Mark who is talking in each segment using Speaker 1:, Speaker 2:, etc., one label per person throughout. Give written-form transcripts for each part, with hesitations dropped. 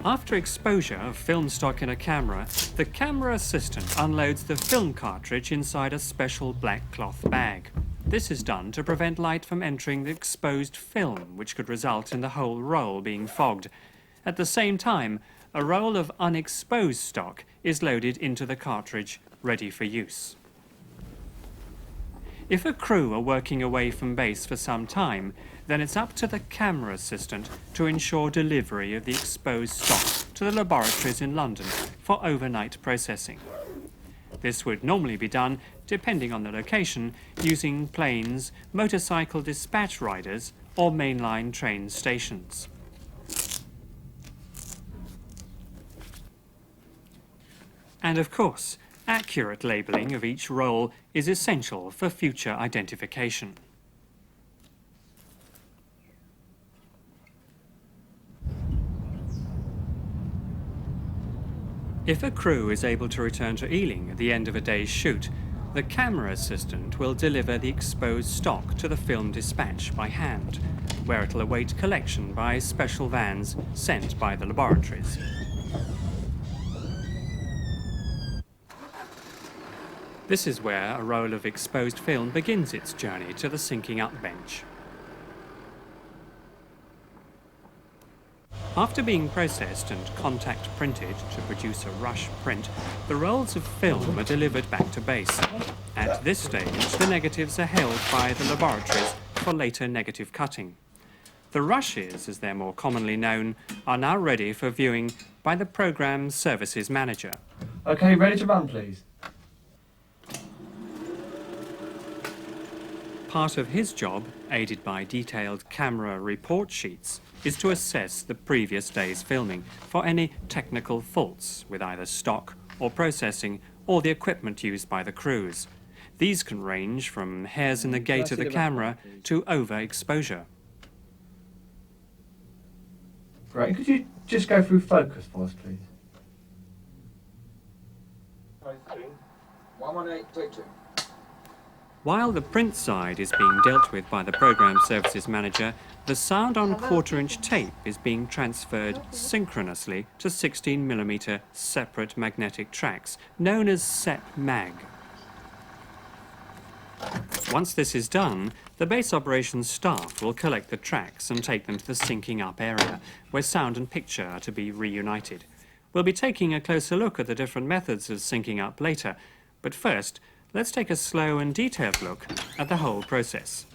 Speaker 1: After exposure of film stock in a camera, the camera assistant unloads the film cartridge inside a special black cloth bag. This is done to prevent light from entering the exposed film, which could result in the whole roll being fogged. At the same time, a roll of unexposed stock is loaded into the cartridge, ready for use. If a crew are working away from base for some time, then it's up to the camera assistant to ensure delivery of the exposed stock to the laboratories in London for overnight processing. This would normally be done, depending on the location, using planes, motorcycle dispatch riders, or mainline train stations. And of course, accurate labelling of each roll is essential for future identification. If a crew is able to return to Ealing at the end of a day's shoot, the camera assistant will deliver the exposed stock to the film dispatch by hand, where it'll await collection by special vans sent by the laboratories. This is where a roll of exposed film begins its journey to the syncing up bench. After being processed and contact printed to produce a rush print, the rolls of film are delivered back to base. At this stage, the negatives are held by the laboratories for later negative cutting. The rushes, as they're more commonly known, are now ready for viewing by the Programme Services Manager.
Speaker 2: OK, ready to run, please.
Speaker 1: Part of his job, aided by detailed camera report sheets, is to assess the previous day's filming for any technical faults with either stock or processing or the equipment used by the crews. These can range from hairs in the gate of the camera to overexposure.
Speaker 2: Great. Could you just go through focus for us, please?
Speaker 3: 118, take 2.
Speaker 1: While the print side is being dealt with by the Programme Services Manager, the sound on quarter-inch tape is being transferred synchronously to 16mm separate magnetic tracks, known as SEP-MAG. Once this is done, the base operations staff will collect the tracks and take them to the syncing up area, where sound and picture are to be reunited. We'll be taking a closer look at the different methods of syncing up later, but first, let's take a slow and detailed look at the whole process.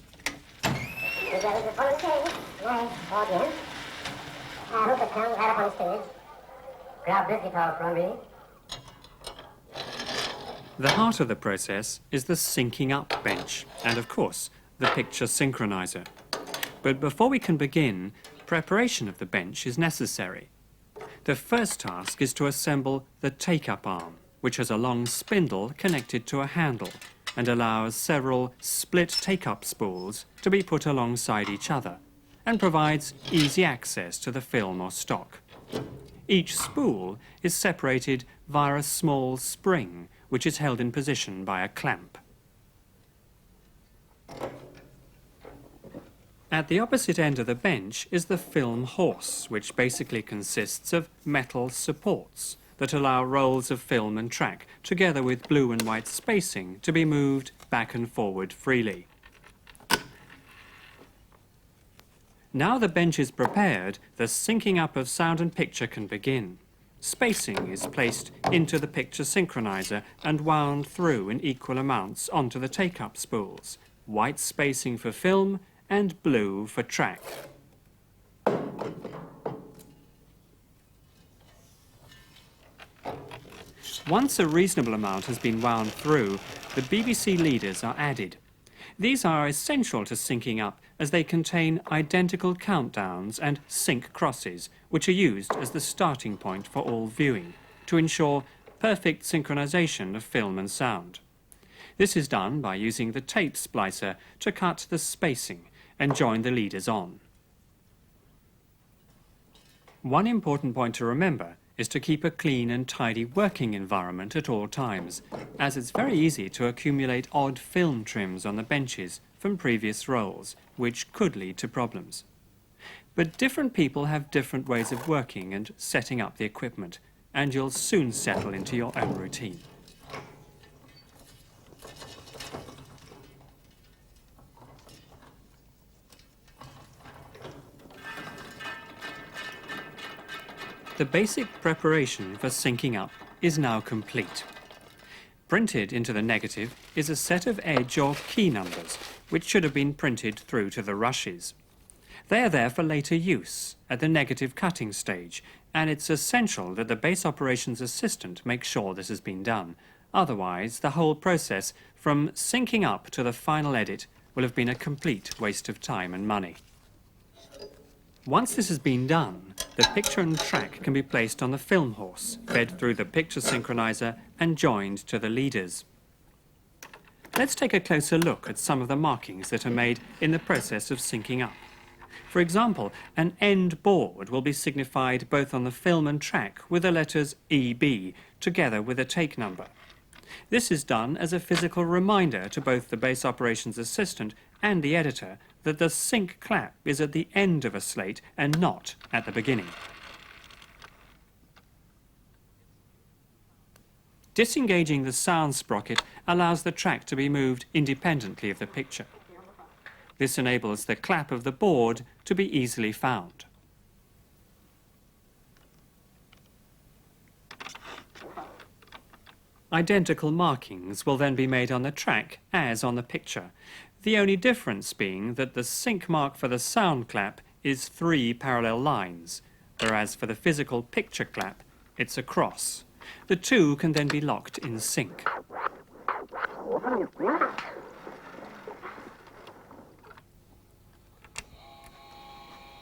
Speaker 1: The heart of the process is the syncing up bench and, of course, the picture synchronizer. But before we can begin, preparation of the bench is necessary. The first task is to assemble the take-up arm, which has a long spindle connected to a handle and allows several split take-up spools to be put alongside each other and provides easy access to the film or stock. Each spool is separated via a small spring which is held in position by a clamp. At the opposite end of the bench is the film horse, which basically consists of metal supports that allow rolls of film and track, together with blue and white spacing, to be moved back and forward freely. Now the bench is prepared, the syncing up of sound and picture can begin. Spacing is placed into the picture synchronizer and wound through in equal amounts onto the take-up spools. White spacing for film and blue for track. Once a reasonable amount has been wound through, the BBC leaders are added. These are essential to syncing up as they contain identical countdowns and sync crosses, which are used as the starting point for all viewing, to ensure perfect synchronization of film and sound. This is done by using the tape splicer to cut the spacing and join the leaders on. One important point to remember is to keep a clean and tidy working environment at all times, as it's very easy to accumulate odd film trims on the benches from previous rolls, which could lead to problems. But different people have different ways of working and setting up the equipment, and you'll soon settle into your own routine. The basic preparation for syncing up is now complete. Printed into the negative is a set of edge or key numbers, which should have been printed through to the rushes. They are there for later use at the negative cutting stage, and it's essential that the base operations assistant make sure this has been done. Otherwise, the whole process, from syncing up to the final edit, will have been a complete waste of time and money. Once this has been done, the picture and track can be placed on the film horse, fed through the picture synchronizer and joined to the leaders. Let's take a closer look at some of the markings that are made in the process of syncing up. For example, an end board will be signified both on the film and track with the letters EB, together with a take number. This is done as a physical reminder to both the base operations assistant and the editor that the sync clap is at the end of a slate and not at the beginning. Disengaging the sound sprocket allows the track to be moved independently of the picture. This enables the clap of the board to be easily found. Identical markings will then be made on the track as on the picture, the only difference being that the sync mark for the sound clap is 3 parallel lines, whereas for the physical picture clap, it's a cross. The two can then be locked in sync.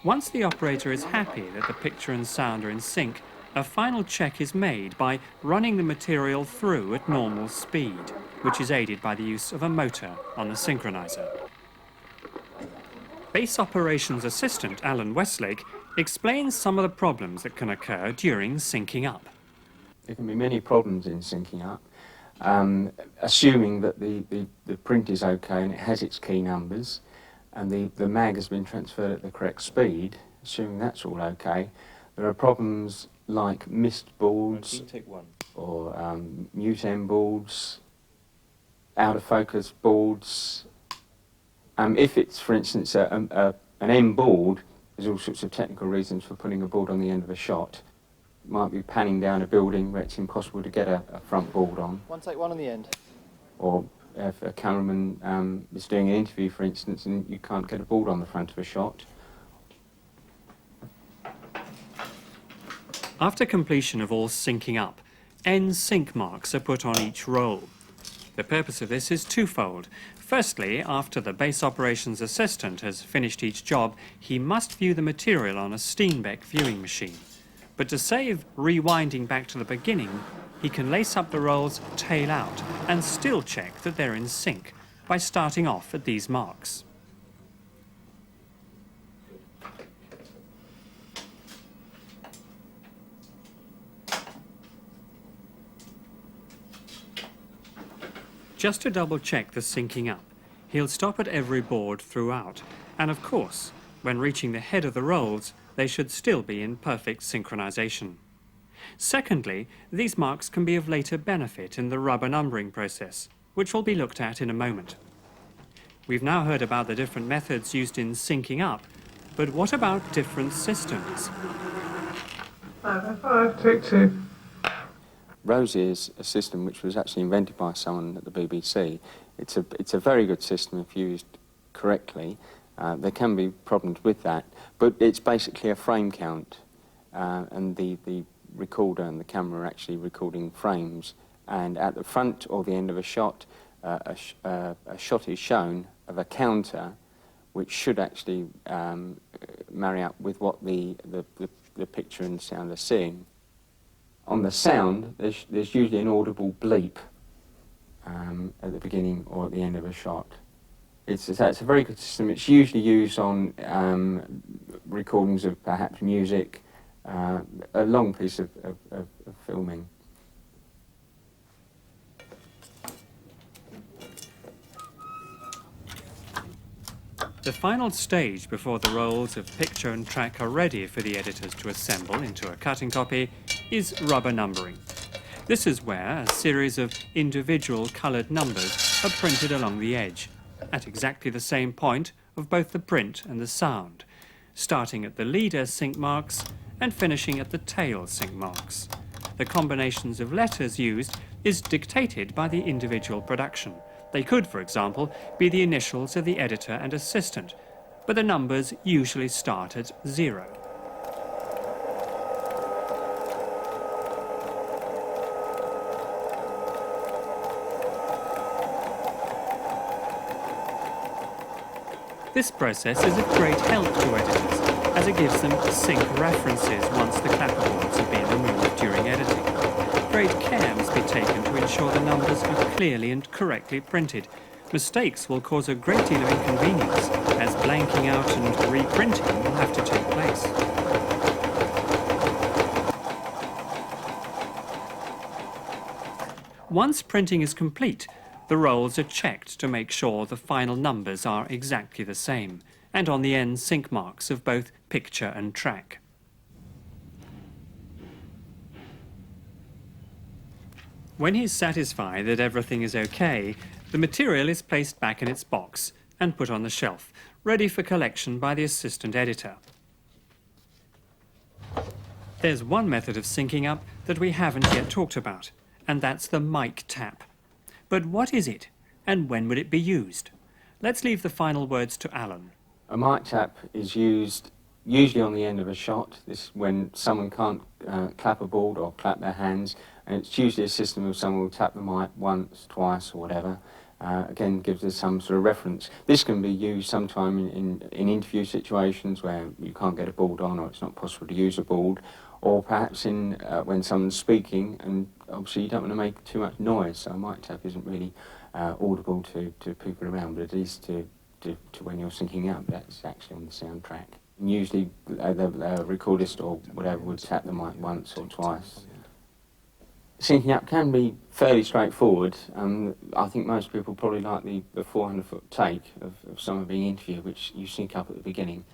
Speaker 1: Once the operator is happy that the picture and sound are in sync, a final check is made by running the material through at normal speed, which is aided by the use of a motor on the synchronizer. Base Operations Assistant Alan Westlake explains some of the problems that can occur during syncing up.
Speaker 3: There can be many problems in syncing up, assuming that the print is okay and it has its key numbers, and the mag has been transferred at the correct speed, assuming that's all okay. There are problems like missed boards or mute end boards, out of focus boards. If it's, for instance, an end board, there's all sorts of technical reasons for putting a board on the end of a shot. It might be panning down a building where it's impossible to get a front board on.
Speaker 4: One take one on the end.
Speaker 3: Or if a cameraman is doing an interview, for instance, and you can't get a board on the front of a shot.
Speaker 1: After completion of all syncing up, end sync marks are put on each roll. The purpose of this is twofold. Firstly, after the base operations assistant has finished each job, he must view the material on a Steenbeck viewing machine. But to save rewinding back to the beginning, he can lace up the rolls tail out and still check that they're in sync by starting off at these marks. Just to double check the syncing up, he'll stop at every board throughout, and of course, when reaching the head of the rolls, they should still be in perfect synchronization. Secondly, these marks can be of later benefit in the rubber numbering process, which will be looked at in a moment. We've now heard about the different methods used in syncing up, but what about different systems?
Speaker 2: Take two.
Speaker 3: Rosie is a system which was actually invented by someone at the BBC. It's a very good system if used correctly. There can be problems with that, but it's basically a frame count, and the recorder and the camera are actually recording frames, and at the front or the end of a shot, a shot is shown of a counter which should actually marry up with what the picture and sound are seeing. On the sound, there's usually an audible bleep at the beginning or at the end of a shot. It's a very good system. It's usually used on recordings of perhaps music, a long piece of filming.
Speaker 1: The final stage before the rolls of picture and track are ready for the editors to assemble into a cutting copy is rubber numbering. This is where a series of individual coloured numbers are printed along the edge, at exactly the same point of both the print and the sound, starting at the leader sync marks and finishing at the tail sync marks. The combinations of letters used is dictated by the individual production. They could, for example, be the initials of the editor and assistant, but the numbers usually start at 0. This process is of great help to editors, as it gives them sync references once the clapperboards have been removed during editing. Great care must be taken to ensure the numbers are clearly and correctly printed. Mistakes will cause a great deal of inconvenience, as blanking out and reprinting will have to take place. Once printing is complete, the rolls are checked to make sure the final numbers are exactly the same, and on the end sync marks of both picture and track. When he's satisfied that everything is okay, the material is placed back in its box and put on the shelf, ready for collection by the assistant editor. There's one method of syncing up that we haven't yet talked about, and that's the mic tap. But what is it, and when would it be used? Let's leave the final words to Alan.
Speaker 3: A mic tap is used usually on the end of a shot. This is when someone can't clap a board or clap their hands, and it's usually a system of someone will tap the mic once, twice or whatever. Again, gives us some sort of reference. This can be used sometime in interview situations where you can't get a board on or it's not possible to use a board, or perhaps in when someone's speaking and obviously you don't want to make too much noise, so a mic tap isn't really audible to people around, but it is to when you're syncing up. That's actually on the soundtrack. And usually the recordist or whatever would tap the mic once or twice. Syncing up can be fairly straightforward. I think most people probably like the 400-foot take of someone being interviewed, which you sync up at the beginning.